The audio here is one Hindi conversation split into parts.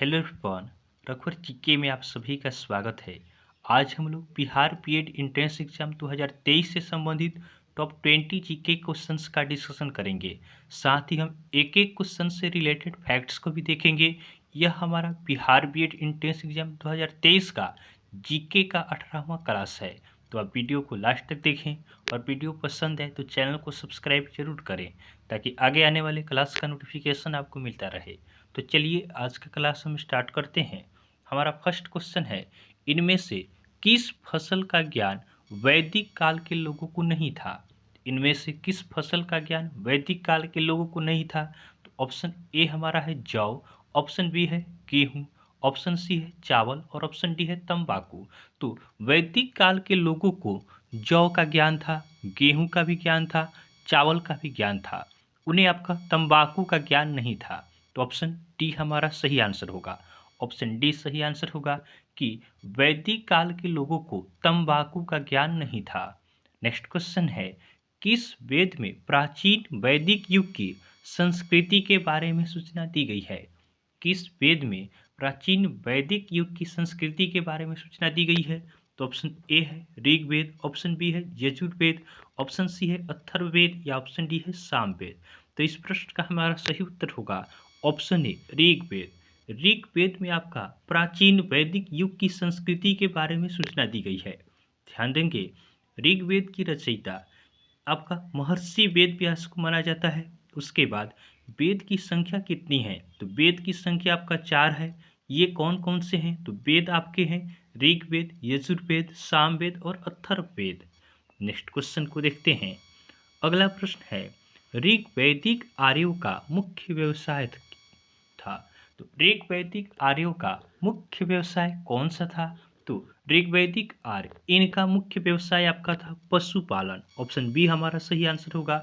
Hello everyone. रघुवर जीके में आप सभी का स्वागत है। आज हम लोग बिहार बीएड एंट्रेंस एग्जाम 2023 से संबंधित टॉप 20 जीके क्वेश्चंस का डिस्कशन करेंगे। साथ ही हम एक एक क्वेश्चन से रिलेटेड फैक्ट्स को भी देखेंगे। यह हमारा बिहार बीएड एंट्रेंस एग्जाम 2023 का जीके का 18वां क्लास है। तो आप वीडियो को लास्ट तक देखें और वीडियो पसंद है तो चैनल को सब्सक्राइब जरूर करें ताकि आगे आने वाले क्लास का नोटिफिकेशन आपको मिलता रहे। तो चलिए आज का क्लास हम स्टार्ट करते हैं। हमारा फर्स्ट क्वेश्चन है, इनमें से किस फसल का ज्ञान वैदिक काल के लोगों को नहीं था? इनमें से किस फसल का ज्ञान वैदिक काल के लोगों को नहीं था? तो ऑप्शन ए हमारा है जौ, ऑप्शन बी है गेहूं, ऑप्शन सी है चावल और ऑप्शन डी है तंबाकू। तो वैदिक काल के लोगों को जौ का ज्ञान था, गेहूं का भी ज्ञान था, चावल का भी ज्ञान था, उन्हें आपका तंबाकू का ज्ञान नहीं था। तो ऑप्शन डी हमारा सही आंसर होगा। ऑप्शन डी सही आंसर होगा कि वैदिक काल के लोगों को तंबाकू का ज्ञान नहीं था। नेक्स्ट क्वेश्चन है, किस वेद में प्राचीन वैदिक युग की संस्कृति के बारे में सूचना दी गई है? किस वेद में प्राचीन वैदिक युग की संस्कृति के बारे में सूचना दी गई है? तो ऑप्शन ए है ऋग्वेद, ऑप्शन बी है यजुर्वेद, ऑप्शन सी है अथर्ववेद या ऑप्शन डी है सामवेद। तो इस प्रश्न का हमारा सही उत्तर होगा ऑप्शन ए ऋग्वेद। ऋग्वेद में आपका प्राचीन वैदिक युग की संस्कृति के बारे में सूचना दी गई है। ध्यान देंगे, ऋग्वेद की रचयिता आपका महर्षि वेद व्यास को माना जाता है। उसके बाद वेद की संख्या कितनी है? तो वेद की संख्या आपका 4 है। ये कौन कौन से हैं? तो वेद आपके हैं ऋग्वेद, यजुर्वेद, सामवेद और अथर्ववेद। नेक्स्ट क्वेश्चन को देखते हैं। अगला प्रश्न है, ऋग्वैदिक आर्यों का मुख्य व्यवसाय था। तो ऋग्वैदिक आर्यों का मुख्य व्यवसाय कौन सा था? तो ऋग्वैदिक आर्य, इनका मुख्य व्यवसाय आपका था पशुपालन। ऑप्शन बी हमारा सही आंसर होगा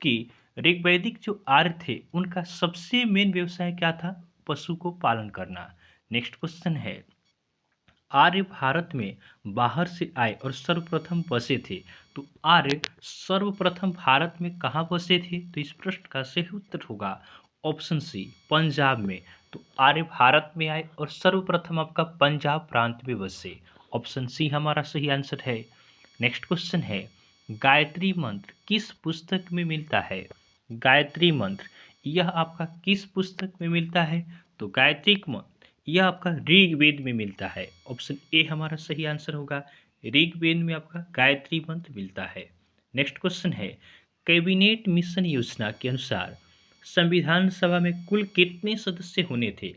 कि ऋग्वैदिक जो आर्य थे उनका सबसे मेन व्यवसाय क्या था? पशु को पालन करना। नेक्स्ट क्वेश्चन है, आर्य भारत में बाहर से आए और सर्वप्रथम बसे थे। तो आर्य सर्वप्रथम भारत में कहाँ बसे थे? तो इस प्रश्न का सही उत्तर होगा ऑप्शन सी पंजाब में। तो आर्य भारत में आए और सर्वप्रथम आपका पंजाब प्रांत में बसे। ऑप्शन सी हमारा सही आंसर है। नेक्स्ट क्वेश्चन है, गायत्री मंत्र किस पुस्तक में मिलता है? गायत्री मंत्र यह आपका किस पुस्तक में मिलता है? तो गायत्री मंत्र यह आपका ऋग्वेद में मिलता है। ऑप्शन ए हमारा सही आंसर होगा। ऋग्वेद में आपका गायत्री मंत्र मिलता है। नेक्स्ट क्वेश्चन है, कैबिनेट मिशन योजना के अनुसार संविधान सभा में कुल कितने सदस्य होने थे?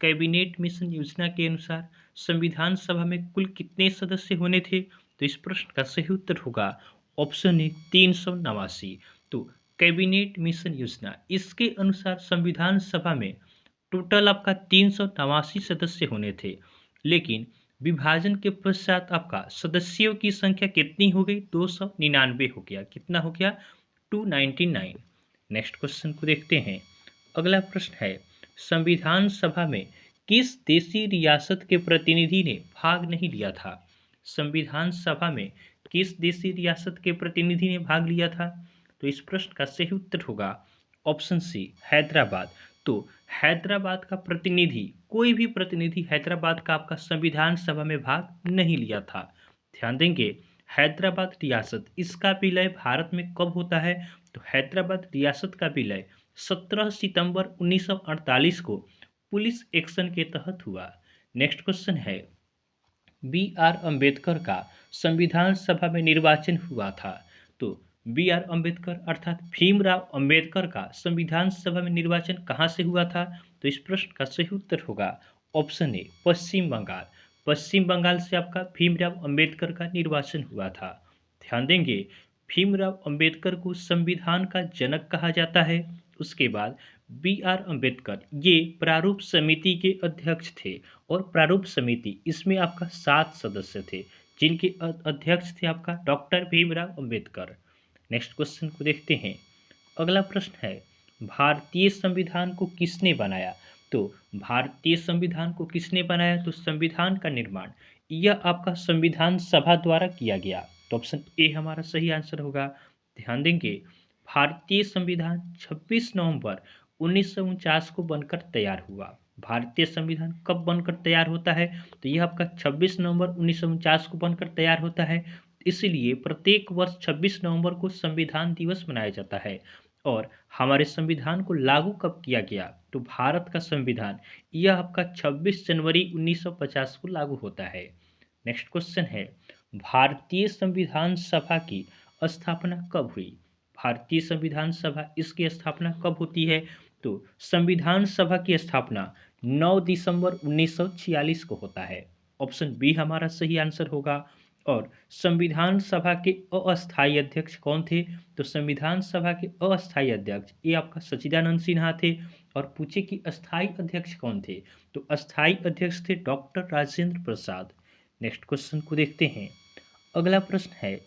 कैबिनेट मिशन योजना के अनुसार संविधान सभा में कुल कितने सदस्य होने थे? तो इस प्रश्न का सही उत्तर होगा ऑप्शन ए 389। तो कैबिनेट मिशन योजना इसके अनुसार संविधान सभा में टोटल आपका 389 सदस्य होने थे, लेकिन विभाजन के पश्चात आपका सदस्यों की संख्या कितनी हो गई? 299 हो गया। कितना हो गया? 299। नेक्स्ट क्वेश्चन को देखते हैं। अगला प्रश्न है, संविधान सभा में किस देशी रियासत के प्रतिनिधि ने भाग नहीं लिया था? संविधान सभा में किस देशी रियासत के प्रतिनिधि ने भाग लिया था? तो इस प्रश्न का सही उत्तर होगा ऑप्शन सी हैदराबाद। तो हैदराबाद का प्रतिनिधि, कोई भी प्रतिनिधि हैदराबाद का आपका संविधान सभा में भाग नहीं लिया था। ध्यान देंगे, हैदराबाद रियासत इसका विलय भारत में कब होता है? तो हैदराबाद रियासत का विलय 17 सितंबर 1948 को पुलिस एक्शन के तहत हुआ। नेक्स्ट क्वेश्चन है, बी आर अम्बेडकर का संविधान सभा में निर्वाचन हुआ था। तो बी आर अम्बेडकर अर्थात भीमराव अम्बेडकर का संविधान सभा में निर्वाचन कहाँ से हुआ था? तो इस प्रश्न का सही उत्तर होगा ऑप्शन ए पश्चिम बंगाल। पश्चिम बंगाल से आपका भीमराव अम्बेडकर का निर्वाचन हुआ था। ध्यान देंगे, भीमराव अम्बेडकर को संविधान का जनक कहा जाता है। उसके बाद बी आर अम्बेडकर ये प्रारूप समिति के अध्यक्ष थे और प्रारूप समिति इसमें आपका 7 सदस्य थे, जिनके अध्यक्ष थे आपका doctor Bhimrao Ambedkar. Next question को देखते हैं। अगला प्रश्न है, भारतीय संविधान को किसने बनाया? तो भारतीय संविधान को किसने बनाया? तो संविधान का निर्माण यह आपका संविधान सभा द्वारा किया गया। तो ऑप्शन ए हमारा सही आंसर होगा। ध्यान देंगे, भारतीय संविधान 26 नवंबर 1949 को बनकर तैयार हुआ। भारतीय संविधान कब बनकर तैयार होता है? तो यह आपका 26 नवंबर 1949 को बनकर तैयार होता है। इसलिए प्रत्येक वर्ष 26 नवंबर को संविधान दिवस मनाया जाता है। और हमारे संविधान को लागू कब किया गया? तो भारत का संविधान यह आपका 26 जनवरी 1950 को लागू होता है। नेक्स्ट क्वेश्चन है, भारतीय संविधान सभा की स्थापना कब हुई? भारतीय संविधान सभा इसकी स्थापना कब होती है? तो संविधान सभा की स्थापना 9 दिसंबर 1946 को होता है। ऑप्शन बी हमारा सही आंसर होगा। और संविधान सभा के अस्थायी अध्यक्ष कौन थे? तो संविधान सभा के अस्थायी अध्यक्ष ये आपका सच्चिदानंद सिन्हा थे। और पूछे कि अस्थायी अध्यक्ष कौन थे? तो अस्थायी अध्यक्ष थे doctor Rajendra Prasad. Next question को देखते हैं। अगला प्रश्न है,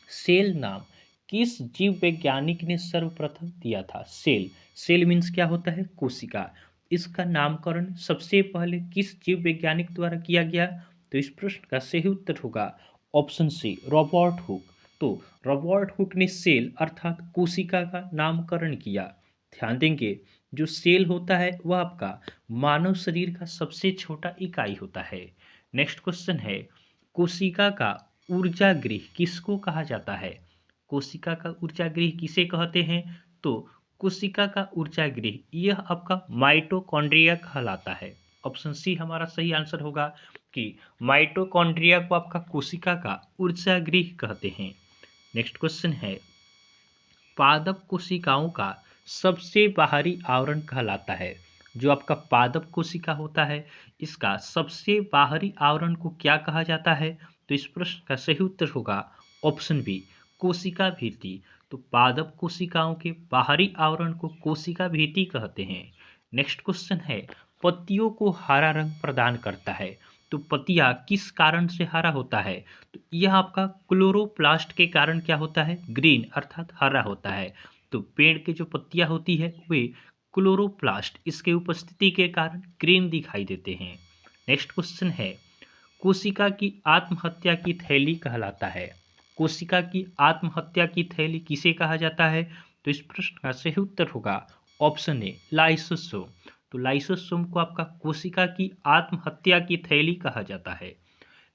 सेल नाम किस जीव वैज्ञानिक ने सर्वप्रथम दिया था? सेल, सेल मीन्स क्या होता है? कोशिका। इसका नामकरण सबसे पहले किस जीव वैज्ञानिक द्वारा किया गया? तो इस प्रश्न का सही उत्तर होगा ऑप्शन सी, रॉबर्ट हुक। तो रॉबर्ट हुक ने सेल अर्थात कोशिका का नामकरण किया। ध्यान देंगे, जो सेल होता है वह आपका मानव शरीर का सबसे छोटा इकाई होता है। नेक्स्ट क्वेश्चन है, कोशिका का ऊर्जा गृह किसको कहा जाता है? कोशिका का ऊर्जा गृह किसे कहते हैं? तो कोशिका का ऊर्जा गृह यह आपका माइटोकॉन्ड्रिया कहलाता है। ऑप्शन सी हमारा सही आंसर होगा कि माइटोकॉन्ड्रिया को आपका कोशिका का ऊर्जा गृह कहते हैं। नेक्स्ट क्वेश्चन है, पादप कोशिकाओं का सबसे बाहरी आवरण कहलाता है। जो आपका पादप कोशिका होता है इसका सबसे बाहरी आवरण को क्या कहा जाता है? तो इस प्रश्न का सही उत्तर होगा ऑप्शन बी, कोशिका भित्ति। तो पादप कोशिकाओं के बाहरी आवरण को कोशिका भित्ति कहते हैं। नेक्स्ट क्वेश्चन है, पत्तियों को हरा रंग प्रदान करता है। तो पत्तियां किस कारण से हरा होता है? तो यह आपका क्लोरोप्लास्ट के कारण क्या होता है? ग्रीन अर्थात हरा होता है। तो पेड़ के जो पत्तियां होती है वे क्लोरोप्लास्ट इसके उपस्थिति के कारण ग्रीन दिखाई देते हैं। नेक्स्ट क्वेश्चन है, कोशिका की आत्महत्या की थैली कहलाता है। कोशिका की आत्महत्या की थैली किसे कहा जाता है? तो इस प्रश्न का सही उत्तर होगा ऑप्शन ए, लाइसोसोम। तो लाइसोसोम को आपका कोशिका की आत्महत्या की थैली कहा जाता है।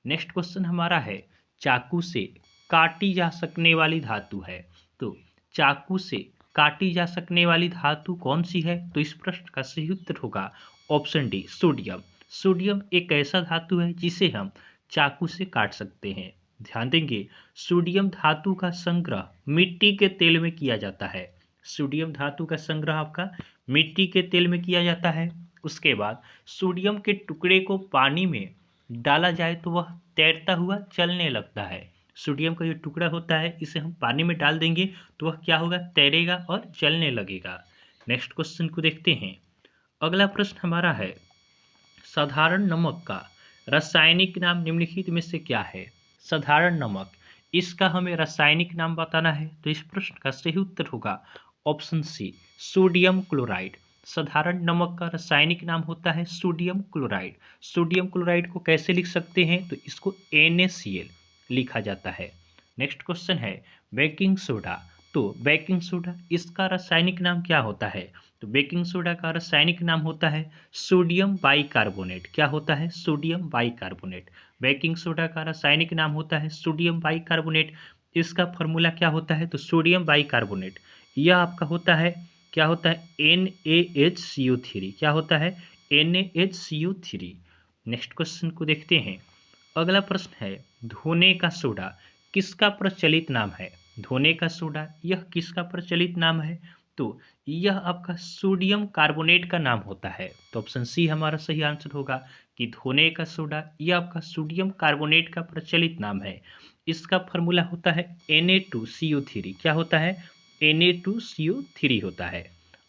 नेक्स्ट क्वेश्चन हमारा है, चाकू से काटी जा सकने वाली धातु है। तो चाकू से काटी जा सकने वाली धातु कौन सी है? तो इस प्रश्न का सही उत्तर होगा ऑप्शन डी, सोडियम। सोडियम एक ऐसा धातु है जिसे हम चाकू से काट सकते हैं। ध्यान देंगे, सोडियम धातु का संग्रह मिट्टी के तेल में किया जाता है। सोडियम धातु का संग्रह आपका मिट्टी के तेल में किया जाता है। उसके बाद सोडियम के टुकड़े को पानी में डाला जाए तो वह तैरता हुआ चलने लगता है। सोडियम का जो टुकड़ा होता है इसे हम पानी में डाल देंगे तो वह क्या होगा? तैरेगा और चलने लगेगा। नेक्स्ट क्वेश्चन को देखते हैं। अगला प्रश्न हमारा है, साधारण नमक का रासायनिक नाम निम्नलिखित में से क्या है? साधारण नमक इसका हमें रासायनिक नाम बताना है। तो इस प्रश्न का सही उत्तर होगा ऑप्शन सी, सोडियम क्लोराइड। साधारण नमक का रासायनिक नाम होता है सोडियम क्लोराइड। सोडियम क्लोराइड को कैसे लिख सकते हैं? तो इसको NaCl लिखा जाता है। नेक्स्ट क्वेश्चन है, बेकिंग सोडा। तो बेकिंग सोडा इसका रासायनिक नाम क्या होता है? तो बेकिंग सोडा का रासायनिक नाम होता है सोडियम बाइकार्बोनेट। क्या होता है? Sodium bicarbonate. बेकिंग सोडा का रासायनिक नाम होता है सोडियम बाइकार्बोनेट। इसका फॉर्मूला क्या होता है? तो सोडियम बाइकार्बोनेट यह आपका होता है, क्या होता है? NaHCO3। क्या होता है? NaHCO3। नेक्स्ट क्वेश्चन को देखते हैं। अगला प्रश्न है, धोने का सोडा किसका प्रचलित नाम है? धोने का सोडा यह किसका प्रचलित नाम है? तो यह आपका सोडियम कार्बोनेट का नाम होता है। तो ऑप्शन सी हमारा सही आंसर होगा कि धोने का सोडा यह आपका सोडियम कार्बोनेट का प्रचलित नाम है। इसका फॉर्मूला होता है Na2CO3। क्या होता है? Na2CO3 होता है।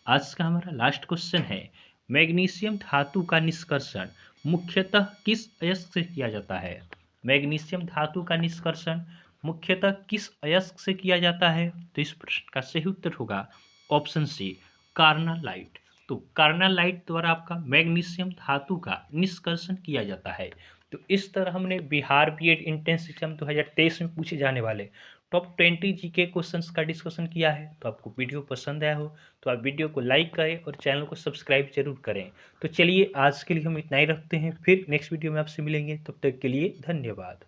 आज का हमारा लास्ट क्वेश्चन है, मैग्नीशियम धातु का निष्कर्षण मुख्यतः किस अयस्क से किया जाता है? मैग्नीशियम धातु का निष्कर्षण मुख्यतः किस अयस्क से किया जाता है? तो इस प्रश्न का सही उत्तर होगा ऑप्शन सी, कार्नालाइट। तो कार्नालाइट द्वारा आपका मैग्नीशियम धातु का निष्कर्षण किया जाता है। तो इस तरह हमने बिहार बीएड एंट्रेंस एग्जाम 2023 में पूछे जाने वाले टॉप 20 जीके क्वेश्चंस का डिस्कशन किया है। तो आपको वीडियो पसंद आया हो तो आप वीडियो को लाइक करें और चैनल को सब्सक्राइब जरूर करें। तो चलिए आज के लिए हम इतना ही रखते हैं, फिर नेक्स्ट वीडियो में आपसे मिलेंगे, तब तक के लिए धन्यवाद।